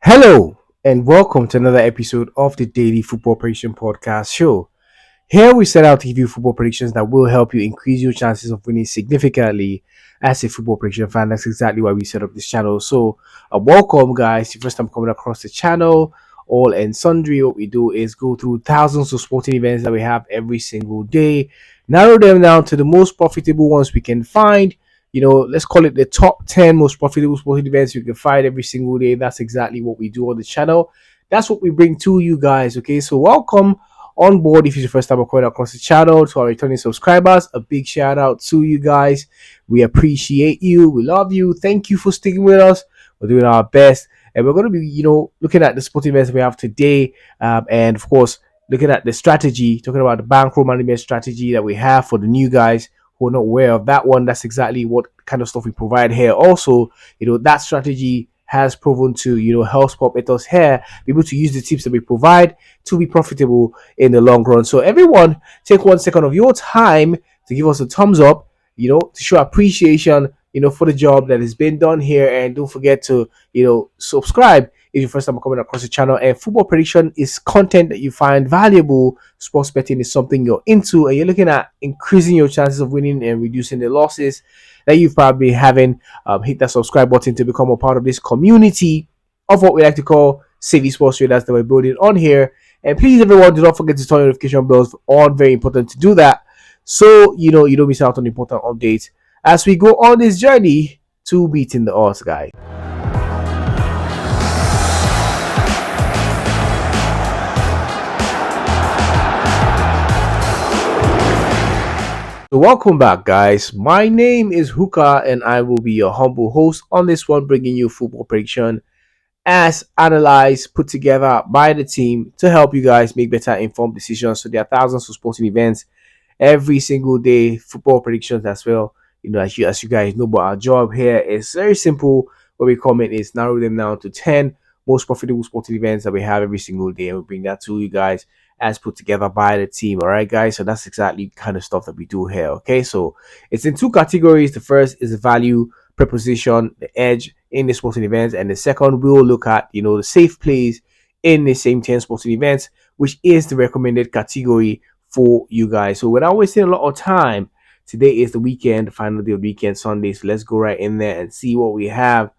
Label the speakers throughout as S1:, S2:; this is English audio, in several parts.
S1: Hello, and welcome to another episode of the Daily Football Prediction Podcast Show. Here we set out to give you football predictions that will help you increase your chances of winning significantly as a football prediction fan. That's exactly why we set up this channel. So, welcome, guys. Your first time coming across the channel, all and sundry. What we do is go through thousands of sporting events that we have every single day, narrow them down to the most profitable ones we can find. Let's call it the top 10 most profitable sporting events you can find every single day. That's exactly what we do on the channel. That's what we bring to you guys. Okay, so welcome on board. If it's your first time coming across the channel, to our returning subscribers, a big shout out to you guys. We appreciate you. We love you. Thank you for sticking with us. We're doing our best, and we're going to be, looking at the sporting events we have today, and of course, looking at the strategy, talking about the bankroll management strategy that we have for the new guys who are not aware of that one. That's exactly what kind of stuff we provide here. Also, that strategy has proven to, help sport bettors here be able to use the tips that we provide to be profitable in the long run. So everyone, take 1 second of your time to give us a thumbs up, to show appreciation, for the job that has been done here. And don't forget to, subscribe if you're first time coming across the channel. And football prediction is content that you find valuable. Sports betting is something you're into and you're looking at increasing your chances of winning and reducing the losses that you've probably having. Hit that subscribe button to become a part of this community of what we like to call City Sports Traders that we're building on here. And please, everyone, do not forget to turn notification bells on. Very important to do that, so you don't miss out on important updates as we go on this journey to beating the odds, guys. So welcome back, guys. My name is Hookah and I will be your humble host on this one, bringing you football prediction as analyzed, put together by the team to help you guys make better informed decisions. So there are thousands of sporting events every single day, football predictions as well. As you guys know, but our job here is very simple. What we comment is narrow them down to 10 most profitable sporting events that we have every single day, and we bring that to you guys as put together by the team. All right, guys. So that's exactly the kind of stuff that we do here. Okay, so it's in two categories. The first is the value preposition, the edge in the sporting events, and the second we'll look at the safe plays in the same 10 sporting events, which is the recommended category for you guys. So without wasting a lot of time, today is the weekend, the final day of the weekend, Sunday. So let's go right in there and see what we have,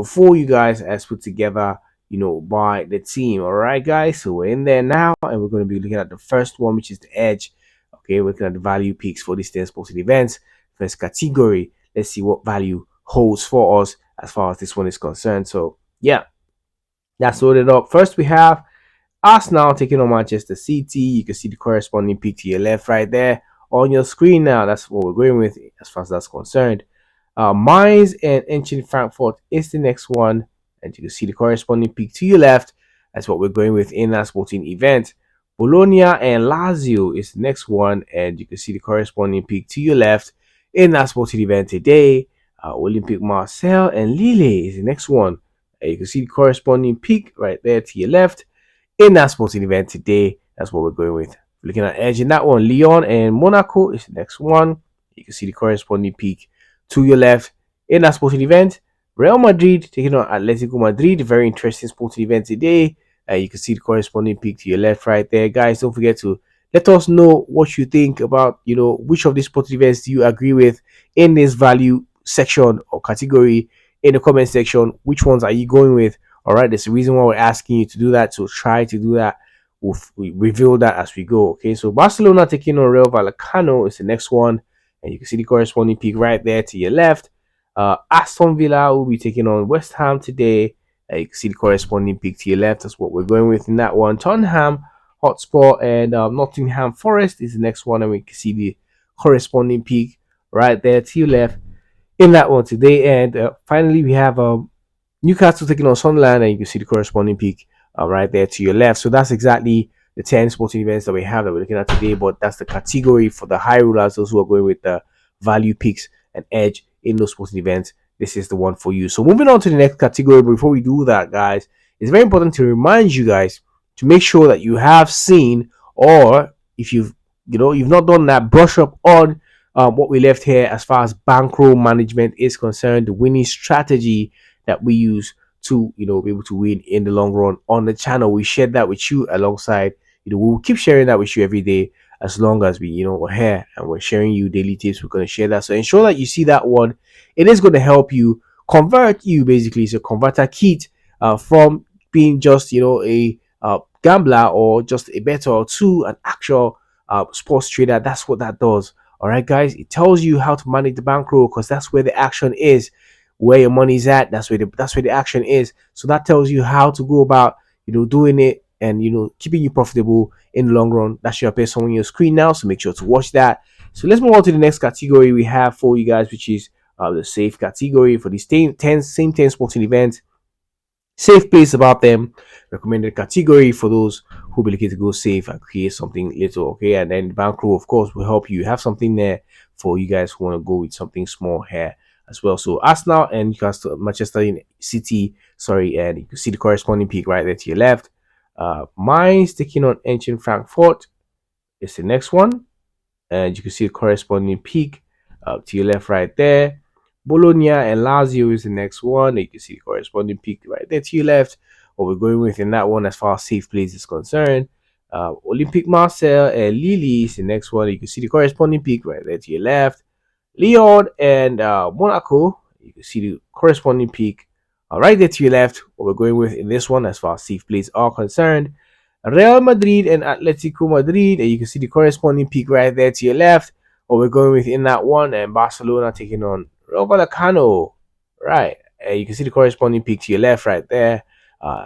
S1: for you guys as put together, by the team. All right, guys. So we're in there now, and we're going to be looking at the first one, which is the edge. Okay, we're looking at the value picks for these 10 sporting events. First category. Let's see what value holds for us as far as this one is concerned. So yeah, that's loaded up. First, we have Arsenal taking on Manchester City. You can see the corresponding pick to your left right there on your screen now. That's what we're going with as far as that's concerned. Mainz and Eintracht Frankfurt is the next one, and you can see the corresponding pick to your left. That's what we're going with in that sporting event. Bologna and Lazio is the next one, and you can see the corresponding pick to your left in that sporting event today. Olympique Marseille and Lille is the next one. You can see the corresponding pick right there to your left in that sporting event today. That's what we're going with. Looking at edge in that one, Lyon and Monaco is the next one. You can see the corresponding peak to your left in that sporting event. Real Madrid taking on Atletico Madrid. Very interesting sporting event today. You can see the corresponding peak to your left right there. Guys, don't forget to let us know what you think about, which of these sporting events do you agree with in this value section or category in the comment section. Which ones are you going with? All right, there's a reason why we're asking you to do that. So try to do that. We reveal that as we go. Okay, so Barcelona taking on Real Vallecano is the next one, and you can see the corresponding pick right there to your left. Aston Villa will be taking on West Ham today. You can see the corresponding pick to your left. That's what we're going with in that one. Tottenham Hotspur and Nottingham Forest is the next one, and we can see the corresponding pick right there to your left in that one today. And finally, we have Newcastle taking on Sunderland, and you can see the corresponding pick right there to your left. So that's exactly the 10 sporting events that we have that we're looking at today, but that's the category for the high rollers, those who are going with the value picks and edge in those sporting events. This is the one for you. So moving on to the next category, but before we do that, guys, it's very important to remind you guys to make sure that you have seen, or if you've not done that, brush up on what we left here as far as bankroll management is concerned, the winning strategy that we use to be able to win in the long run on the channel. We shared that with you alongside. We'll keep sharing that with you every day as long as we're here and we're sharing you daily tips. We're going to share that. So ensure that you see that one. It is going to help you convert you basically. It's a converter kit from being just a gambler or just a bettor to an actual sports trader. That's what that does. All right, guys. It tells you how to manage the bankroll because that's where the action is, where your money's at. That's where the action is. So that tells you how to go about doing it and keeping you profitable in the long run. That should appear somewhere on your screen now. So make sure to watch that. So let's move on to the next category we have for you guys, which is the safe category for these same 10 sporting events. Safe place about them. Recommended category for those who be looking to go safe and create something little. Okay, and then the bankroll, of course, will help you have something there for you guys who want to go with something small here as well. So Arsenal and Newcastle, Manchester City, sorry, and you can see the corresponding peak right there to your left. Mine's taking on Ancient Frankfurt. It's the next one, and you can see the corresponding peak to your left right there. Bologna and Lazio is the next one. You can see the corresponding peak right there to your left. What we're going with in that one as far as safe place is concerned. Olympic Marseille and Lille is the next one. You can see the corresponding peak right there to your left. Lyon and Monaco, you can see the corresponding peak right there to your left. What we're going with in this one as far as safe plays are concerned. Real Madrid and Atletico Madrid, and you can see the corresponding peak right there to your left. What we're going with in that one, and Barcelona taking on Rayo Vallecano, right? And you can see the corresponding peak to your left right there.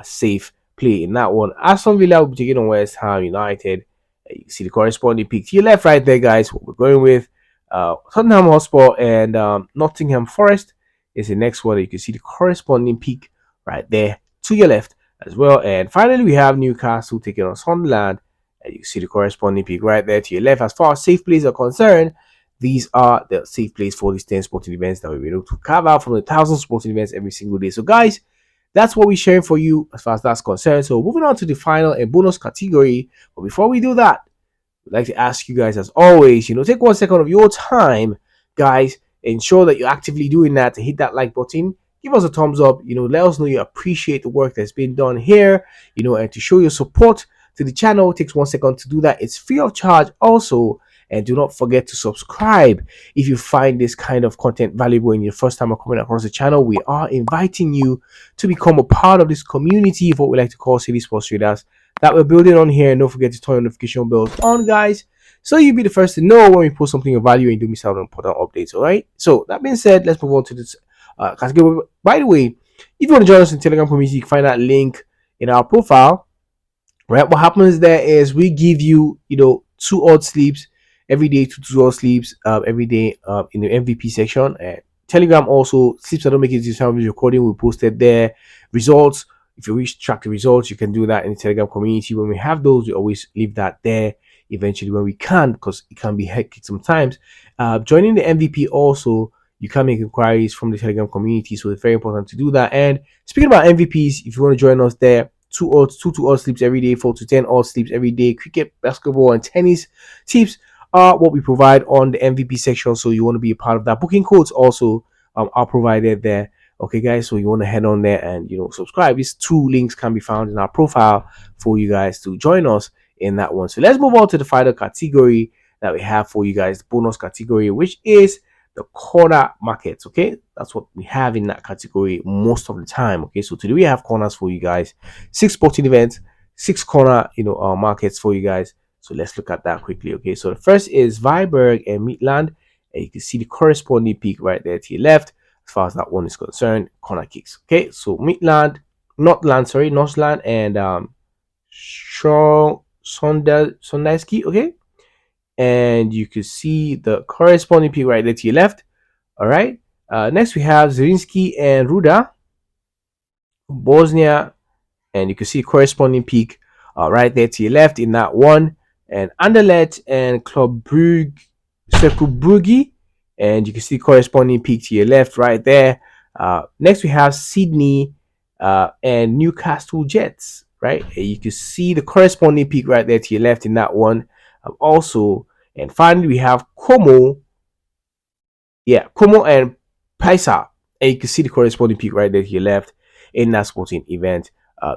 S1: Safe play in that one. Aston Villa will be taking on West Ham United. You can see the corresponding peak to your left right there, guys. What we're going with. Tottenham Hotspur and Nottingham Forest is the next one. You can see the corresponding peak right there to your left as well. And finally, we have Newcastle taking on Sunderland. And you can see the corresponding peak right there to your left. As far as safe plays are concerned, these are the safe plays for these 10 sporting events that we'll be able to carve out from the 1,000 sporting events every single day. So, guys, that's what we're sharing for you as far as that's concerned. So, moving on to the final and bonus category. But before we do that, I'd like to ask you guys, as always, take 1 second of your time, guys. Ensure that you're actively doing that to hit that like button. Give us a thumbs up. Let us know you appreciate the work that's been done here. And to show your support to the channel, it takes 1 second to do that. It's free of charge also. And do not forget to subscribe if you find this kind of content valuable in your first time coming across the channel. We are inviting you to become a part of this community of what we like to call City Sports Traders that we're building on here. And don't forget to turn your notification bells on, guys, so you'll be the first to know when we post something of value and do miss out on important updates. All right. So that being said, let's move on to this category. By the way, if you want to join us in the Telegram community, you can find that link in our profile. Right. What happens there is we give you, 2 odd sleeps every day, two odd sleeps every day in the MVP section. And Telegram also, sleeps that don't make it to salvage recording, we posted there. Results, if you wish to track the results, you can do that in the Telegram community. When we have those, we always leave that there eventually when we can, because it can be hectic sometimes. Joining the MVP also, you can make inquiries from the Telegram community, so it's very important to do that. And speaking about MVPs, if you want to join us there, 2 odd sleeps every day, 4 to 10 odd sleeps every day. Cricket, basketball, and tennis tips are what we provide on the MVP section. So you want to be a part of that. Booking codes also are provided there. Okay, guys, so you want to head on there and subscribe. These 2 links can be found in our profile for you guys to join us in that one. So let's move on to the final category that we have for you guys, the bonus category, which is the corner markets. Okay, that's what we have in that category most of the time. Okay, so today we have corners for you guys, 6 sporting events, 6 corner markets for you guys. So let's look at that quickly. Okay, so the first is Viborg and Midland, and you can see the corresponding peak right there to your left as far as that one is concerned. Corner kicks. Okay, so Midland, Northland, and Sondalski. Okay, and you can see the corresponding peak right there to your left. All right. Next we have Zrinski and Ruda, Bosnia, and you can see corresponding peak right there to your left in that one. And Anderlecht and Club Brugge, Circle Brugge, and you can see corresponding peak to your left right there. Next we have Sydney and Newcastle Jets, right? And you can see the corresponding peak right there to your left in that one also. And finally we have Como and Paisa, and you can see the corresponding peak right there to your left in that sporting event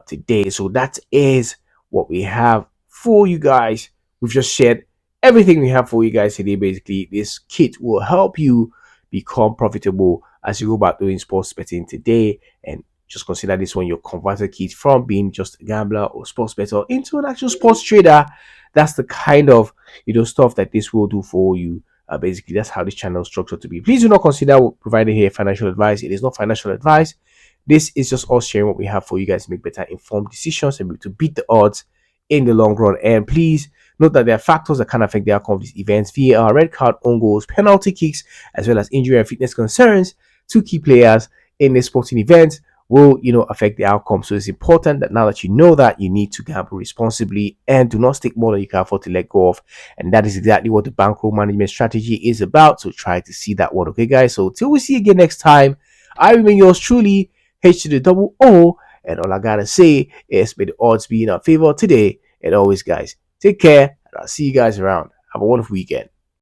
S1: today. So that is what we have for you guys. We've just shared everything we have for you guys today. Basically, this kit will help you become profitable as you go about doing sports betting today. And just consider this one your converter kit from being just a gambler or sports bettor into an actual sports trader. That's the kind of stuff that this will do for you. Basically, that's how this channel is structured to be. Please do not consider providing here financial advice. It is not financial advice. This is just us sharing what we have for you guys to make better informed decisions and to beat the odds in the long run. And please note that there are factors that can affect the outcome of these events: VAR, red card, own goals, penalty kicks, as well as injury and fitness concerns to key players in the sporting event will affect the outcome. So it's important that now that you know that, you need to gamble responsibly and do not stick more than you can afford to let go of. And that is exactly what the bankroll management strategy is about. So try to see that one. Okay, guys. So till we see you again next time, I remain yours truly, H to the double O. And all I gotta say is, may the odds be in our favor today and always, guys. Take care, and I'll see you guys around. Have a wonderful weekend.